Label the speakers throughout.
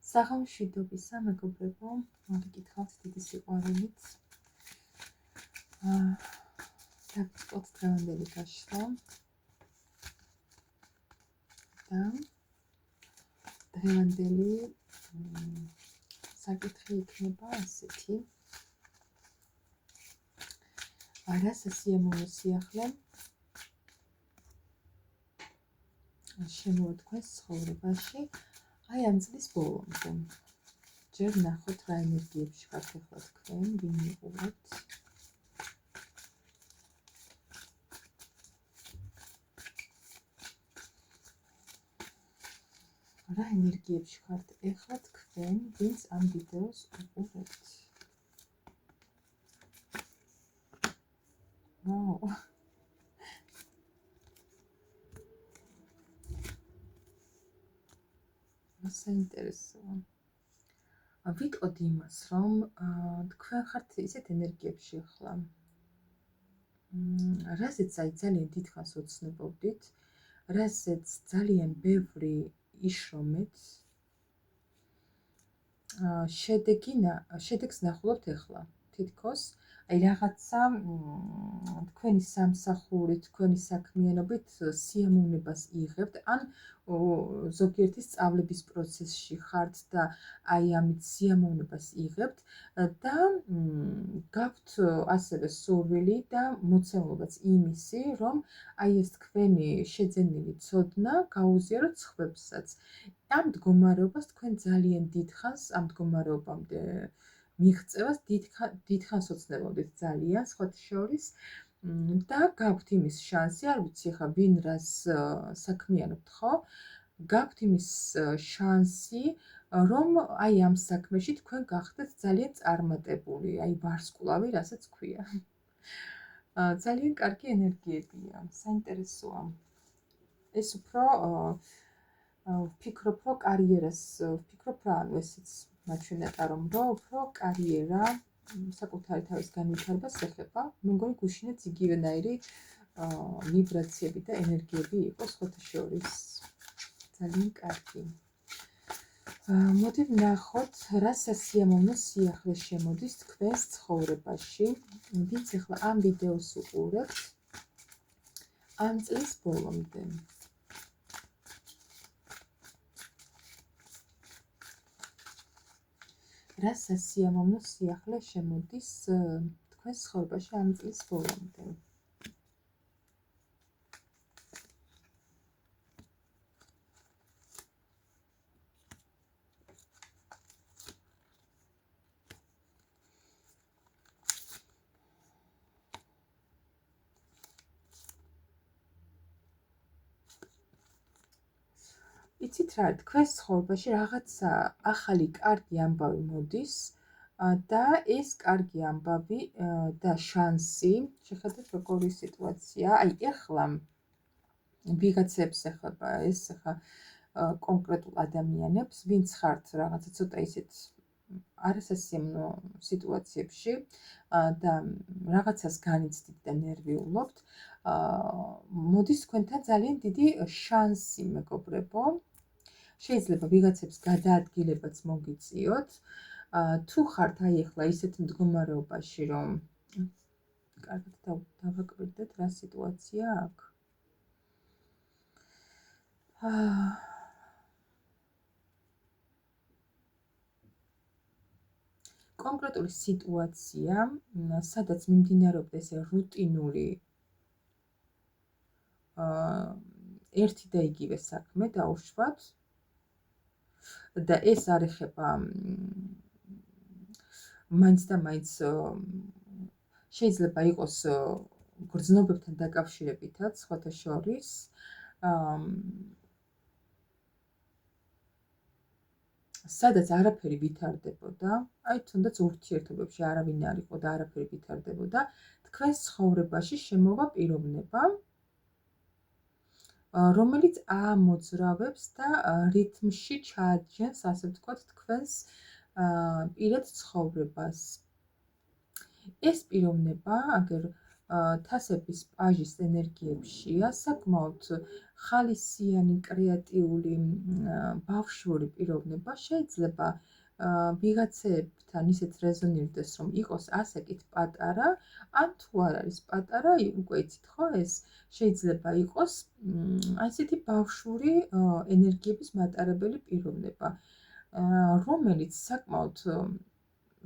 Speaker 1: საღამშვიდობისა მეგობრებო, მოგიკითხავთ დიდი სიყვარულით. დავიწყოთ დღევანდელი გაშლა და დღევანდელი საკითხი იქნება ასეთი. რას სიამოვნო სიახლე შემოვა თქვენს ცხოვრებაში აი ამ წლის ბოლომდე. ჯერ ნახოთ რა ენერგიებში ხართ ახლა თქვენ, ვინ მიყურებთ. რა ენერგიებში ხართ ახლა თქვენ, ვინც ამ ვიდეოს უყურებთ. ვაუ. საინტერესოა. ვიტყოდი იმას, რომ თქვენ ხართ ისეთ ენერგიებში ახლა, რაზეც აი ძალიან დიდხანს ოცნებობდით, რაზეც ძალიან ბევრი იშრომეთ, შედეგს ნახულობთ ახლა, თითქოს, აი რაღაცა თქვენი სამსახურით, თქვენი საქმიანობით სიამოვნებას იღებთ, ან ზოგიერთი სწავლების პროცესში ხართ და აი ამით სიამოვნებას იღებთ და გაქვთ ასევე სურვილი და მოცემულობაც იმისი, რომ აი ეს თქვენი შეძენილი ცოდნა გაუზიაროთ სხვებსაც. ამ მდგომარეობას თქვენ ძალიან დიდხანს ამ მდგომარეობამდე მიღწევას დიდხანს ოცნებობდით ძალიან სხვათა შორის და გაქვთ იმის შანსი, არ ვიცი ხა ვინ რას საქმიანობთ ხო, გაქვთ იმის შანსი, რომ აი ამ საქმეში თქვენ გახდეთ ძალიან წარმატებული, აი ვარსკვლავი, რასაც ქვია. ძალიან კარგი ენერგიებია, საინტერესოა. ეს უფრო ვფიქრობ, რომ კარიერას ვფიქრობ რა, ანუ ესეც მაჩვენებდა, რომ უფრო კარიერა საკუთარი თავის განვითარებას ეხება, მეგონი გუშინაც იგივენაირი ვიბრაციები და ენერგიები იყოს სხვათა შორის. ძალიან კარგი. მოდი ვნახოთ, რა სასიამოვნო სიახლე შემოდის თქვენს ცხოვრებაში, ვინც ახლა ამ ვიდეოს უყურებთ ამ წლის ბოლომდე. რა სასიამოვნო სიახლე შემოდის თქვენს ცხოვრებაში ამ წლის ბოლომდე. იცით რა, თქვენს ცხოვრებაში რაღაცა ახალი კარგი ამბავი მოდის და ეს კარგი ამბავი და შანსი, შეხედეთ როგორი სიტუაცია, აი ახლა ვიღაცებს ეხება ეს ახლა კონკრეტულ ადამიანებს, ვინც ხართ რაღაცა ცოტა ისეთ არასასიამოვნო სიტუაციებში და რაღაცას განიცდით და ნერვიულობთ, მოდის თქვენთან ძალიან დიდი შანსი, მეგობრებო. შეიძლება ვიღაცებს გადაადგილებაც მოგიწიოთ, თუ ხართ აი ახლა ისეთ მდგომარეობაში, რომ კარგად დავაკვირდეთ რა სიტუაცია აქვს. კონკრეტული სიტუაცია, სადაც მიმდინარეობდა ესე რუტინული ერთი და იგივე საქმე დაუშვათ და ეს არ ეხება მაინც და მაინც შეიძლება იყოს გრძნობებთან დაკავშირებითაც სხვათა შორის, სადაც არაფერი ვითარდებოდა, აი თუნდაც ურთიერთობებში არავინ არ იყო და არაფერი ვითარდებოდა, თქვენს ცხოვრებაში შემოვა პიროვნება, რომელიც ამოძრავებს და რითმში ჩააჯენს, ასე ვთქვათ, თქვენს პირად ცხოვრებას. ეს პიროვნება, აგერ თასების პაჟის ენერგიებშია, საკმაოდ ხალისიანი, კრეატიული, ბავშვური პიროვნება. შეიძლება ვიღაცებთან ისეთ რეზონირდეს, რომ იყოს ასაკით პატარა, ან თუ არ არის პატარა, უკვე იცით ხო, ეს შეიძლება იყოს ასეთი ბავშვური ენერგიების მატარებელი პიროვნება,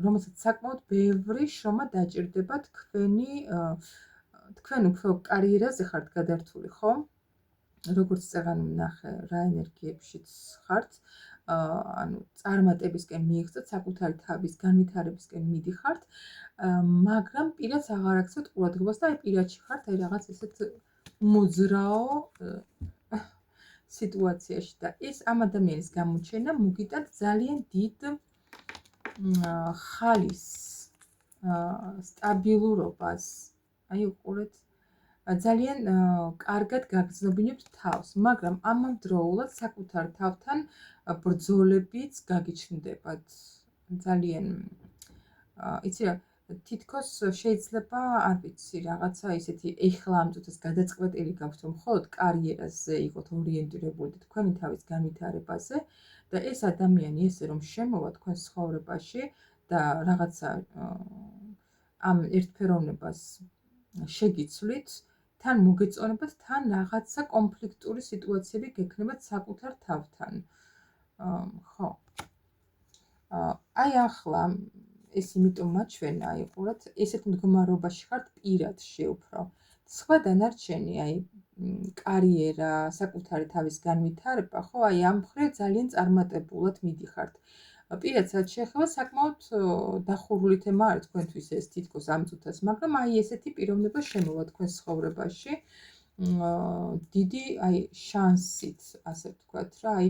Speaker 1: რომელსაც საკმაოდ ბევრი შრომა დაჭირდება თქვენ უფრო კარიერაზე ხართ გადართული, ხო? როგორც წეგან ვნახე, რა ენერგიებშიც ხართ, ანუ წარმატებისკენ მიიღწევთ, საკუთარი თავის განვითარებისკენ მიდიხართ, მაგრამ პირადს აღარ აქცევთ ყურადღებას და აი პირადში ხართ, აი რაღაც ესეთ მოძრაო სიტუაციაში და ეს ამ ადამიანის გამოჩენა მოგიტანთ ძალიან დიდ ხალის სტაბილურობას, აი უყურეთ, ძალიან კარგად გაგრძნობინებთ თავს, მაგრამ ამავდროულად საკუთარ თავთან ბრძოლებიც გაგიჩნდებათ. ძალიან იცი რა, თითქოს შეიძლება, არ ვიცი, რაღაცა ისეთი ეხლა ამ წუთას გადაწყვეტილი გაქვთ, რომ მხოლოდ კარიერაზე იყოთ ორიენტირებული და თქვენი თავის განვითარებაზე და ეს ადამიანი ესე რომ შემოვა თქვენს ცხოვრებაში და რაღაცა ამ ერთფეროვნებას შეგიცვლით, თან მოგეწონებათ, თან რაღაცა კონფლიქტური სიტუაციები გექნებათ საკუთარ თავთან. ხო. აი ახლა ეს იმიტომ მაჩვენა, აი ყურეთ, ესეთ მდგომარეობაში ხართ პირადში უფრო. სხვა დანარჩენი, აი კარიერა, საკუთარი თავის განვითარება, ხო, აი ამ მხრივ ძალიან წარმატებულად მიდიხართ. პირადსაც შეეხება საკმაოდ დახურული თემა არის თქვენთვის ეს თითქოს ამ წუთას, მაგრამ აი ესეთი პიროვნება შემოვა თქვენს ცხოვრებაში, დიდი აი შანსით, ასე ვთქვათ რა, აი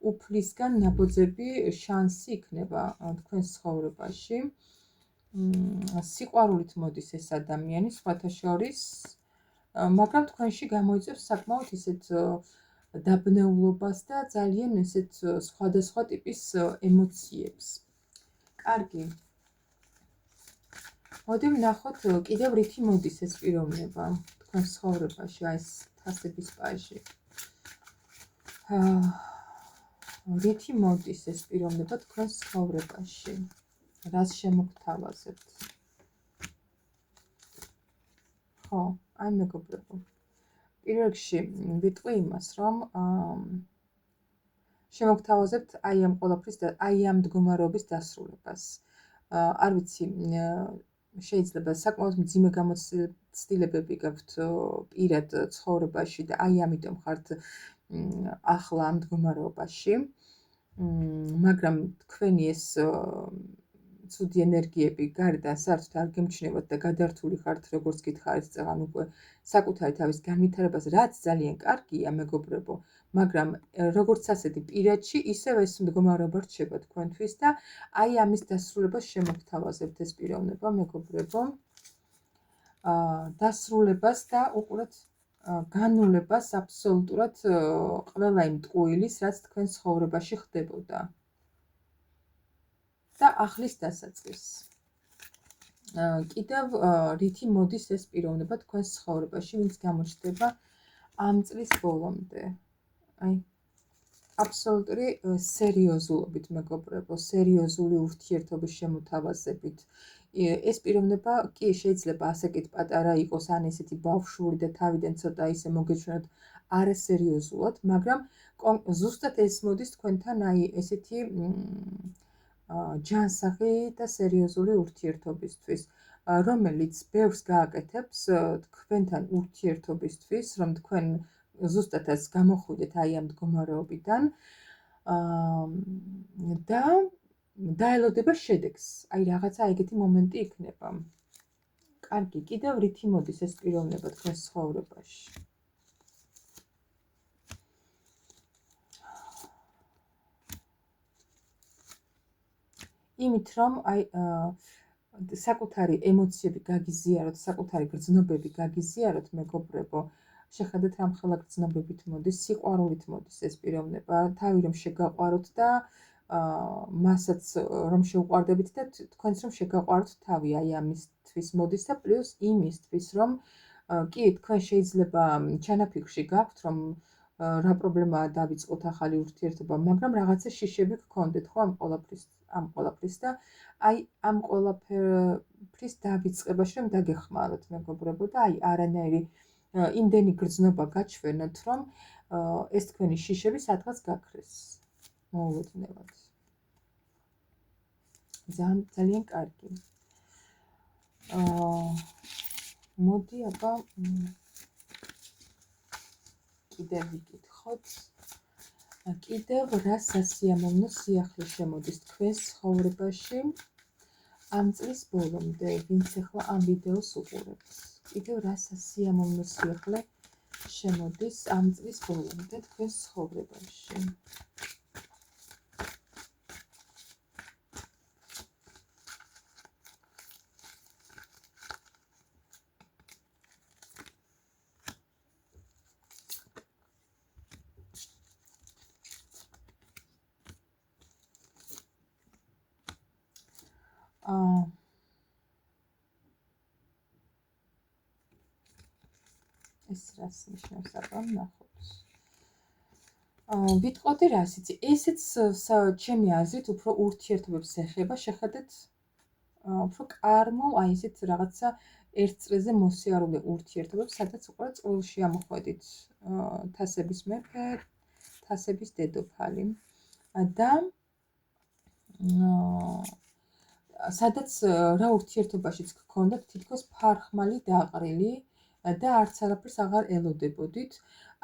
Speaker 1: უფლისგან ნაბოძები შანსი იქნება თქვენს ცხოვრებაში. სიყვარულით მოდის ეს ადამიანი სხვათა შორის, მაგრამ თქვენში გამოიწვევს საკმაოდ ისეთ დაბნეულობას და ძალიან ესეთ სხვადასხვა ტიპის ემოციებს. კარგი. მოდი ვნახოთ კიდევ რითი მოდის ეს პიროვნება თქვენს ცხოვრებაში, აი ეს თასების პაჟი. რითი მოდის ეს პიროვნება თქვენს ცხოვრებაში? რას შემოგთავაზებთ? ხო, აი მეგობრებო. პირველ რიგში ვიტყვი იმას, რომ შემოგთავაზებთ აი ამ ყველაფრის და აი ამ მდგომარეობის დასრულებას. არ ვიცი, შეიძლება საკმაოდ მძიმე გამოცდილებები გაქვთ პირად ცხოვრებაში და აი ამიტომ ხართ ახლა ამ მდგომარეობაში, მაგრამ თქვენი ეს ცუდი ენერგიები გარედან საერთოდ არ გემჩნევათ და გადართული ხართ, როგორც გითხარით წეგან უკვე საკუთარი თავის განვითარებას, რაც ძალიან კარგია, მეგობრებო, მაგრამ როგორც ასეთი პირადში, ისევ ეს მდგომარეობა რჩება თქვენთვის და აი ამის დასრულებას შემოგთავაზებთ ეს პიროვნება, მეგობრებო. დასრულებას და უყურეთ განულებას აბსოლუტურად ყველა იმ ტყუილის, რაც თქვენ ცხოვრებაში ხდებოდა. და ახლის დასაწყისს. კიდევ რითი მოდის ეს პიროვნება თქვენს ცხოვრებაში, ვინც გამოჩნდება ამ წლის ბოლომდე. აი, აბსოლუტური სერიოზულობით, მეგობრებო, სერიოზული ურთიერთობის შემოთავაზებით. ეს პიროვნება კი შეიძლება ასაკით პატარა იყოს, ან ესეთი ბავშვური და თავიდან ცოტა ისე მოგეჩვენოთ არასერიოზულად, მაგრამ ზუსტად ეს მოდის თქვენთან აი ესეთი ჯანსაღი და სერიოზული ურთიერთობისთვის, რომელიც ბევრს გააკეთებს თქვენთან ურთიერთობისთვის, რომ თქვენ ზუსტადაც გამოხვიდეთ აი ამ მდგომარეობიდან და დაელოდება შედეგს. აი რაღაცა ეგეთი მომენტი იქნება. კარგი, კიდევ რითი მოდის ეს პიროვნება თქვენს ცხოვრებაში? იმით, რომ აი საკუთარი ემოციები გაგიზიაროთ, საკუთარი გრძნობები გაგიზიაროთ, მეგობრებო, შეხედეთ რამხელა გრძნობებით მოდის, სიყვარულით მოდის ეს პიროვნება, თავი რომ შეგაყვაროთ და მასაც რომ შეუყვარდებით და თქვენც რომ შეგაყვაროთ თავი, აი ამისთვის იმისთვის მოდის და პლუს იმისთვის, რომ კი, თქვენ შეიძლება ჩანაფიქრში გაქვთ, რომ რა პრობლემაა დავიწყოთ ახალი ურთიერთობა, მაგრამ რაღაცა შიშები გქონდეთ, ხო, ამ ყველაფრის და აი ამ ყველაფრის დავიწყებაში რომ დაგეხმაროთ მეგობრებო და აი არანაირი იმდენი გრძნობა გაჩვენოთ, რომ ეს თქვენი შიშები სადღაც გაქრეს. მოულოდნელად. ძალიან კარგი. მოდი აბა კიდევ ვიკითხოთ. კიდევ რა სასიამოვნო სიახლე შემოდის თქვენს ცხოვრებაში ამ წლის ბოლომდე, ვინც ახლა ამ ვიდეოს უყურებთ. კიდევ რა სასიამოვნო სიახლე შემოდის ამ წლის ბოლომდე თქვენს ცხოვრებაში. ეს რას ნიშნავს აბა ნახოთ. ვიტყოდი რას იცი, ესეც ჩემი აზრით უფრო ურთიერთობებს ეხება, შეხედეთ უფრო კარმო, აი ესეთ რაღაცა ერთ წრეზე მოსიარულე ურთიერთობებს, სადაც უყურეთ წყვილში ამოხვედით თასების მეფე, თასების დედოფალი და სადაც რა ურთიერთობაშიც გქონდათ თითქოს ფარხმალი დაყრილი და არც არაფერს აღარ ელოდებოდით.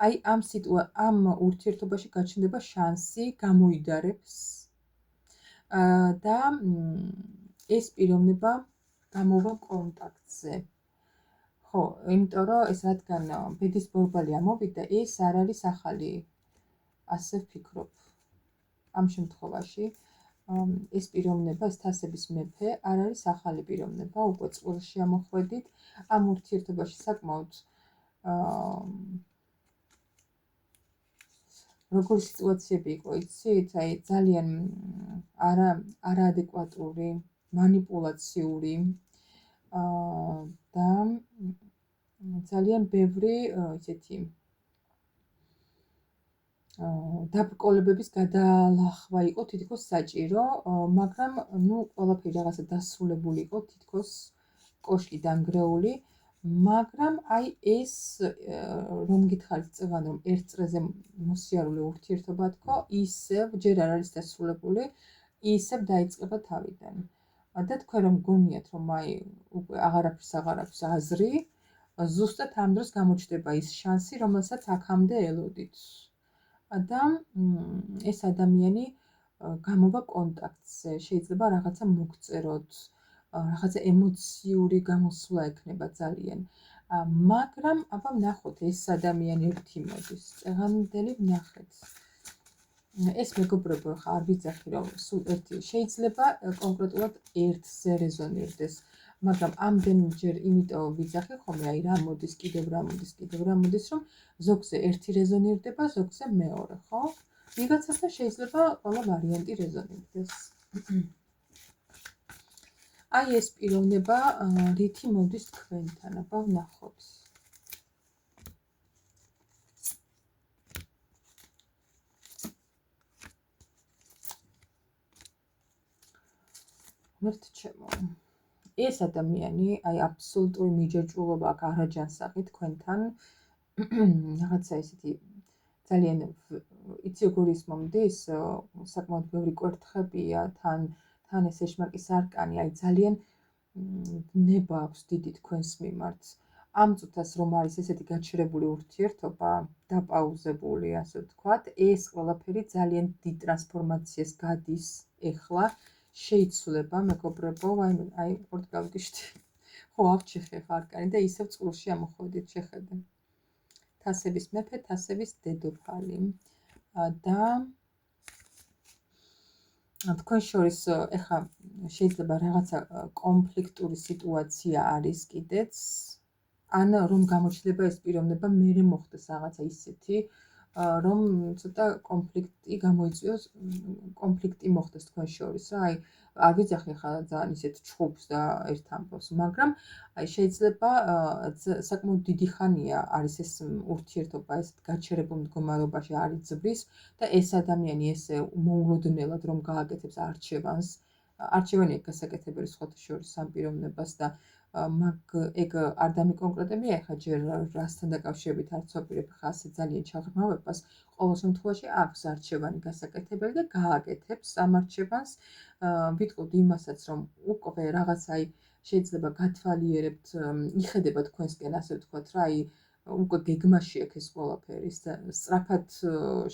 Speaker 1: აი ამ ურთიერთობაში გაჩნდება შანსი გამოიდარებს და ეს პიროვნება გამოვა კონტაქტზე. ხო, იმიტომ რომ ეს რადგან ბედის ბორბალი ამოვიდა, ეს არ არის ახალი, ასე ვფიქრობ. ამ შემთხვევაში ეს პიროვნება, ეს თასების მეფე არ არის ახალი პიროვნება, უკვე წყვილში ამოხვედით, ამ ურთიერთობაში საკმაოდ როგორი სიტუაციები იყო, იცით? აი ძალიან არაადეკვატური, მანიპულაციური და ძალიან ბევრი ისეთი დაბრკოლებების გადალახვა იყო თითქოს საჭირო, მაგრამ ყველაფერი რაღაცა დასრულებული იყო, თითქოს კოშკი დანგრეული, მაგრამ აი ეს რომ გითხარით წევან რომ ერთ წრეზე მოსიარულე ურთიერთობა თქო, ისევ ჯერ არ არის დასრულებული, ისევ დაიწყება თავიდან. და თქვენ რომ გონიათ რომ აი უკვე აღარაფერს აზრი, ზუსტად ამ დროს გამოჩნდება ის შანსი, რომელსაც აქამდე ელოდით. და ეს ადამიანი გამოვა კონტაქტზე, შეიძლება რაღაცა მოგწეროთ, რაღაცა ემოციური გამოსვლა ექნება ძალიან. მაგრამ აბა ვნახოთ ეს ადამიანი ერთი მოდის, წეღამდელი ვნახეთ. ეს მეგობრებო, ხა არ ვიძახი რომ სულ ერთი შეიძლება კონკრეტულად ერთზე რეზონირდეს, მაგრამ ამდენჯერ იმიტომ ვიძახი ხოლმე, აი რა მოდის, კიდევ რა მოდის, რომ ზოგზე ერთი რეზონირდება, ზოგზე მეორე, ხო? ვიღაცასთან შეიძლება ყველა ვარიანტი რეზონირდეს. აი ეს პიროვნება რითი მოდის თქვენთან, აბა ვნახოთ. ღმერთო ჩემო. ეს ადამიანი, აი აბსოლუტური მიჯაჭვულობა აქვს არაჯანსაღი თქვენთან. რაღაცა ისეთი ძალიან იცი როგორ ის მომდის, საკმაოდ ბევრი კვერთხებია, თან ეს ეშმაკის არკანი, აი ძალიან ნება აქვს დიდი თქვენს მიმართ. ამ წუთას რომ არის ესეთი გაჩერებული ურთიერთობა, დაპაუზებული, ასე ვთქვათ, ეს ყველაფერი ძალიან დიდ ტრანსფორმაციას გადის ეხლა. შეიცვლება, მეგობრებო, აი ორ გავდიშდი. ხო, ავჩიხე ხარკანი და ისევ წყვილში ამოხვედით, შეხედე. თასების მეფე, თასების დედოფალი. და თქვენ შორის ეხა შეიძლება რაღაცა კონფლიქტური სიტუაცია არის კიდეც, ან რომ გამოჩნდება ეს პიროვნება, მერე მოხდეს რაღაცა ისეთი, რომ ცოტა კონფლიქტი მოხდეს თქვენ შორის რა. აი, არ ვიძახი ხა ძალიან ისეთ ჩხუბს და ერთ ამბავს, მაგრამ აი შეიძლება საკმაოდ დიდი ხანია არის ეს ურთიერთობა ესეთ გაჩერებულ მდგომარეობაში არ იძბრის და ეს ადამიანი ესე მოულოდნელად რომ გააკეთებს არჩევანი ეგ გასაკეთებელი სხვათა შორის სამპიროვნებას და ეგ არ დამიკონკრეტებია ხა ჯერ რასთან დაკავშირებით არც ვაპირებ ხა ასე ძალიან ჩაღრმავებას, ყოველ შემთხვევაში აქვს არჩევანი გასაკეთებელი და გააკეთებს ამ არჩევანს. ვიტყოდ იმასაც, რომ უკვე რაღაც აი შეიძლება გათვალიერებთ, იხედება თქვენსკენ ასე ვთქვათ რა, აი უკვე გეგმაში აქვს ეს ყველაფერი, სწრაფად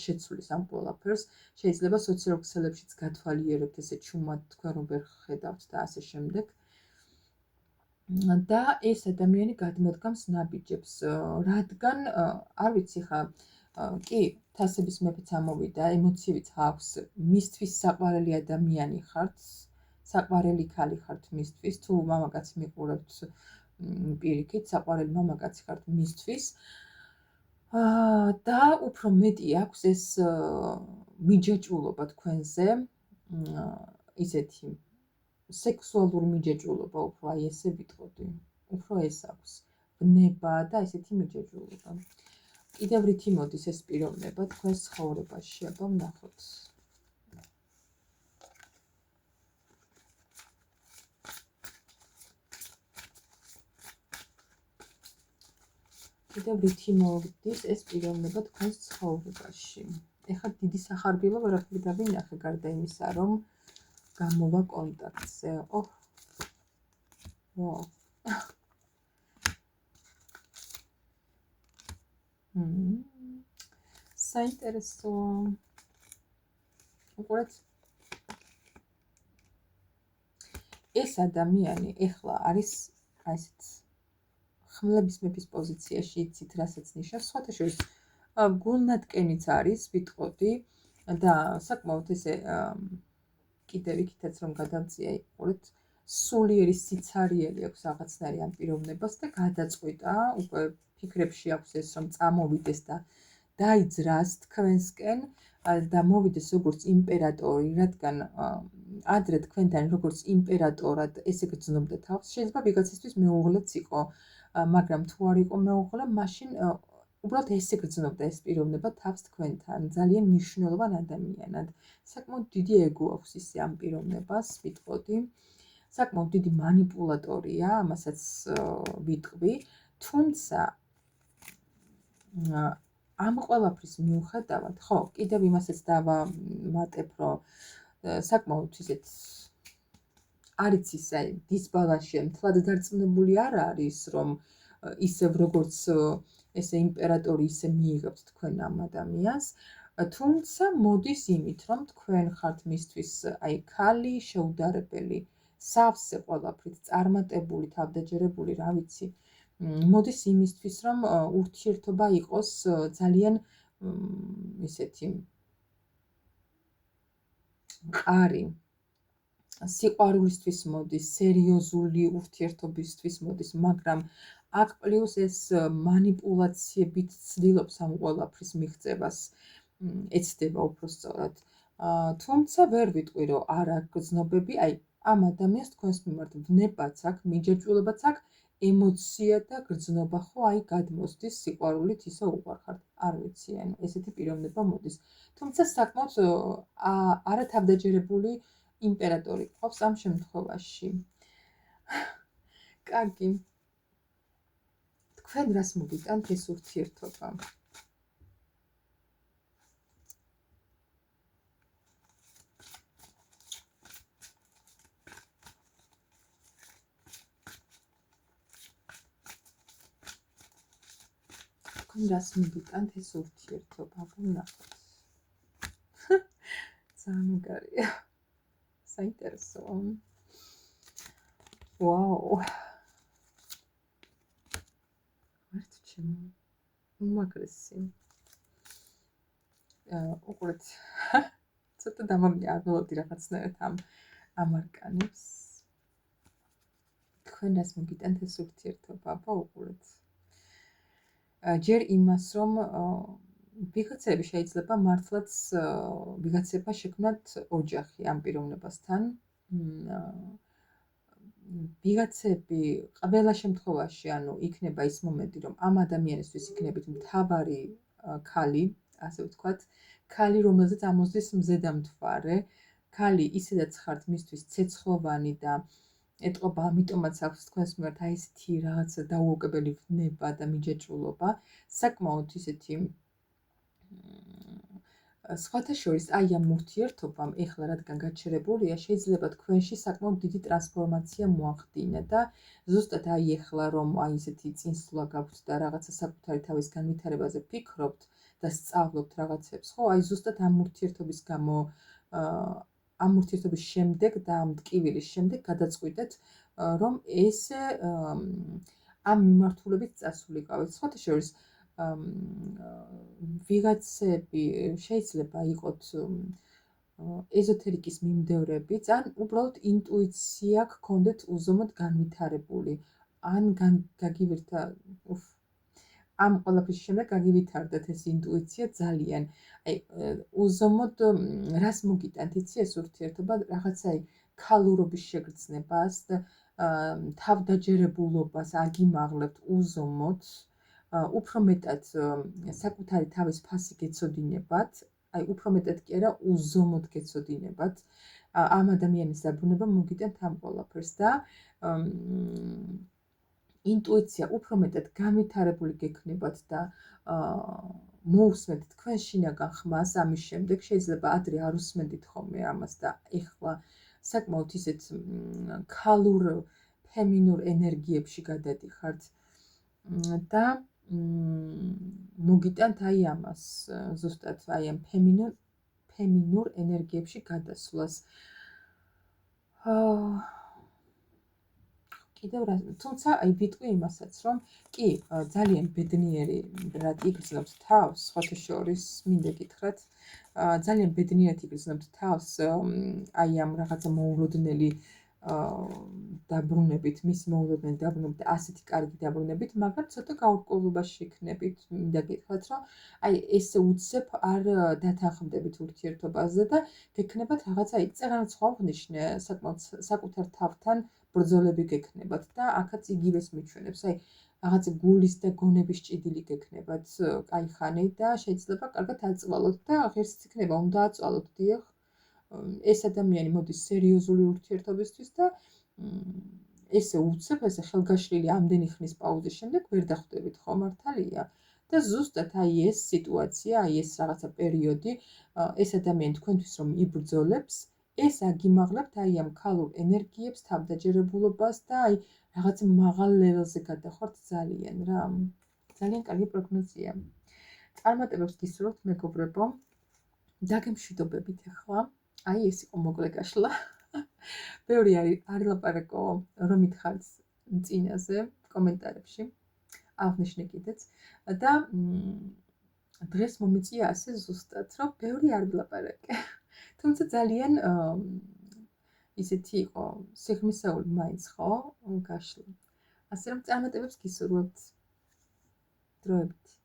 Speaker 1: შეცვლის ამ ყველაფერს, შეიძლება სოციალურ ქსელებშიც გათვალიერებთ ესე ჩუმად თქვენ რომ ვერ ხედავთ და ასე შემდეგ. და ეს ადამიანი გადმოდგამს ნაბიჯებს, რადგან არ ვიცი ხა, კი, თასების მეფეც ამოვიდა, ემოციებიც აქვს, მისთვის საყვარელი ადამიანი ხართ, საყვარელი ქალი ხართ მისთვის, თუ მამაკაცი მიყურებთ პირიქით, საყვარელი მამაკაცი ხართ მისთვის. და უფრო მეტი აქვს ეს მიჯაჭვულობა თქვენზე, ისეთი სექსუალური მიჯაჭვულობა უფრო აი ესე ვიტყოდი, უფრო ეს აქვს ბნება და ესეთი მიჯაჭვულობა. კიდევ რითი მოდის ეს პიროვნება თქვენს ცხოვრებაში, აბა ვნახოთ. კიდევ რითი მოდის ეს პიროვნება თქვენს ცხოვრებაში. ეხლა დიდი სახარბილო ვერაფერი დავინახე გარდა იმისა, რომ გამოვა კონტაქტზე. ვაუ. საინტერესო. უყურეთ. ეს ადამიანი ეხლა არის ასეთ ხმლების მეფის პოზიციაში, იცით რასაც ნიშნავს, სხვათა შორის გულნატკენიც არის, ვიტყოდი და საკმაოდ ესე კიდევ იქითაც რომ გადამწია, იყურეთ, სულიერი სიცარიელი აქვს რაღაცნაირი ამ პიროვნებას და გადაწყვიტა, უკვე ფიქრებში აქვს ეს, რომ წამოვიდეს და დაიძრას თქვენსკენ და მოვიდეს როგორც იმპერატორი, რადგან ადრე თქვენთან როგორც იმპერატორად ესე გრძნობდა თავს, შეიძლება ვიღაცისთვის მეუღლეც იყო, მაგრამ თუ არ იყო მეუღლე, მაშინ უბრალოდ ესე გრძნობდა ეს პიროვნება თავს თქვენთან, ძალიან მნიშვნელოვან ადამიანად. საკმაოდ დიდი ეგო აქვს ისე ამ პიროვნებას, ვიტყოდი. საკმაოდ დიდი მანიპულატორია, ამასაც ვიტყვი, თუმცა ამ ყველაფრის მიუხედავად, ხო, კიდევ იმასაც დავამატებ, რომ საკმაოდ ისეთ არც ისე დისბალანსია, მთლად დარწმუნებული არ არის, რომ ისევ როგორც ესე იმპერატორი ისე მიიღებთ თქვენ ამ ადამიანს, თუმცა მოდის იმით, რომ თქვენ ხართ მისთვის აი ქალი, შეუდარებელი, სავსე ყველაფრით წარმატებული, თავდაჯერებული, რა ვიცი. მოდის იმისთვის, რომ ურთიერთობა იყოს ძალიან ისეთი მყარი. სიყვარულისთვის მოდის, სერიოზული ურთიერთობისთვის მოდის, მაგრამ აქ პლუს ეს მანიპულაციებით ცდილობს ამ ყველაფრის მიღწევას, ეცდება უფრო სწორად. თუმცა ვერ ვიტყვი, რომ არ აქვს გრძნობები, აი ამ ადამიანს თქვენს მიმართ ვნებაც აქვს, მიჯაჭვულობაც აქვს, ემოცია და გრძნობა ხო აი გადმოსდის სიყვარულით ისე უყვარხართ. არ ვიცი, ანუ ესეთი პიროვნება მოდის. თუმცა საკმაოდ არათავდაჯერებული იმპერატორი ყავს ამ შემთხვევაში. კარგი. თქვენ რას მოგიტანთ ეს ურთიერთობა? თქვენ რას მოგიტანთ ეს ურთიერთობა? ვნახოთ. ძალიან მაგარია. საინტერესო. ვაუ. ვერც ჩემო. უმაგრესი. უყურეთ. ცოტა დამამიარებლოდი რაღაცნაირად ამ არკანებს. თქვენ რას მოგიტანთ ეს ურთიერთობა? უყურეთ. ჯერ იმას, რომ ვიღაცები შეიძლება მართლაც ვიღაცება შექმნათ ოჯახი ამ პიროვნებასთან. ვიღაცები ყველა შემთხვევაში, იქნება ის მომენტი, რომ ამ ადამიანისთვის იქნებით მთავარი ქალი, ასე ვთქვათ, ქალი, რომელზეც ამოსდის მზედამთვარე, ქალი ისედაც ხართ მისთვის ცეცხლოვანი და ეტყობა, ამიტომაც აქვს თქვენს მიმართ აი ესეთი რაღაცა დაუოკებელი ვნება და მიჯაჭვულობა, საკმაოდ ისეთი სხვათა შორის აი ამ ურთიერთობამ ეხლა რადგან გაჩერებულია, შეიძლება თქვენში საკმაოდ დიდი ტრანსფორმაცია მოახდინა და ზუსტად აი ეხლა რომ აი ესეთი წინსვლა გაქვთ და რაღაცა საკუთარი თავის განვითარებაზე ფიქრობთ და სწავლობთ რაღაცებს, ხო, აი ზუსტად ამ ურთიერთობის გამო ამ ურთიერთობის შემდეგ და ამ ტკივილის შემდეგ გადაწყვიტეთ, რომ ესე ამ მიმართულებით წასულიყავით. სხვათა შორის ვიღაცები შეიძლება იყოთ ეზოთერიკის მიმდევრებიც, ან უბრალოდ ინტუიცია გქონდეთ უზომოდ განვითარებული, ან გაგივირთა ამ ყველაფრის შემდეგ გაგივითარდათ ეს ინტუიცია ძალიან. აი უზომოდ რას მოგიტანთ იცი ეს ურთიერთობა, რაღაცა ქალურობის შეგრძნებას და თავდაჯერებულობას აგიმაღლებთ უზომოდ, უფრო მეტად საკუთარი თავის ფასი გეცოდინებათ, აი უფრო მეტად კი არა, უზომოდ გეცოდინებათ. ამ ადამიანის დაბრუნება მოგიტანთ ამ ყველაფერს და ინტუიცია უფრო მეტად განვითარებული გექნებათ და მოусმენთ თქვენ შინაგან ხმას ამის შემდეგ, შეიძლება ადრე არ უსმენდით ხოლმე ამას და ეხლა საკმაოდ ისეთ ქალურ ფემინურ ენერგიებში გადადიხართ და მოგიტანთ აი ამას, ზუსტად აი ამ ფემინურ ენერგიებში გადასვლას. კიდევ რა, თუმცა აი ვიტყვი იმასაც, რომ კი, ძალიან ბედნიერი რად იგრძნობთ თავს, სხვათა შორის მინდა გითხრათ, ძალიან ბედნიერად იგრძნობთ თავს აი ამ რაღაცა მოულოდნელი დაბრუნებით, მისი მოულოდნელი დაბრუნებით, ასეთი კარგი დაბრუნებით, მაგრამ ცოტა გაურკვევლობაში იქნებით. მინდა გითხრათ, რომ აი ესე უცებ არ დათანხმდებით ურთიერთობაზე და გექნებათ რაღაცა წერან სხვა ვნიშნე, საკმაოდ საკუთარ თავთან ბრძოლები გექნებათ და აქაც იგივეს მიჩვენებს. აი რაღაც გულის და გონების ჭიდილი გექნებათ კაი და შეიძლება კარგად აწვალოთ და ღირსიც იქნება, უნდა აწვალოთ, დიახ. ეს ადამიანი მოდის სერიოზული ურთიერთობისთვის და ესე უცებ, ესე ხელგაშლილი ამდენი ხნის პაუზის შემდეგ ვერ დახვდებით, ხო, მართალია? და ზუსტად აი ეს სიტუაცია, აი ეს რაღაცა პერიოდი, ეს ადამიანი თქვენთვის რომ იბრძოლებს, ეს აგიმაღლებთ აი ამ ქალურ ენერგიებს, თავდაჯერებულობას და აი რაღაც მაღალ ლეველზე გადახვართ ძალიან რა. ძალიან კარგი პროგნოზია. წარმატებებს გისურვებთ მეგობრებო. დაგემშვიდობებით ახლა. აი ეს იყო მოკლე გაშლა. ბევრი არ ლაპარაკო რომით ხართ წინაზე კომენტარებში. აღნიშნე კიდეც და დღეს მომიწია ასე ზუსტად, რომ ბევრი არ ვლაპარაკე. თუმცა ძალიან ისეთი იყო სიღრმისეული მაინც, ხო, გაშლა. ასე რომ წარმატებებს გისურვებთ. დროებით.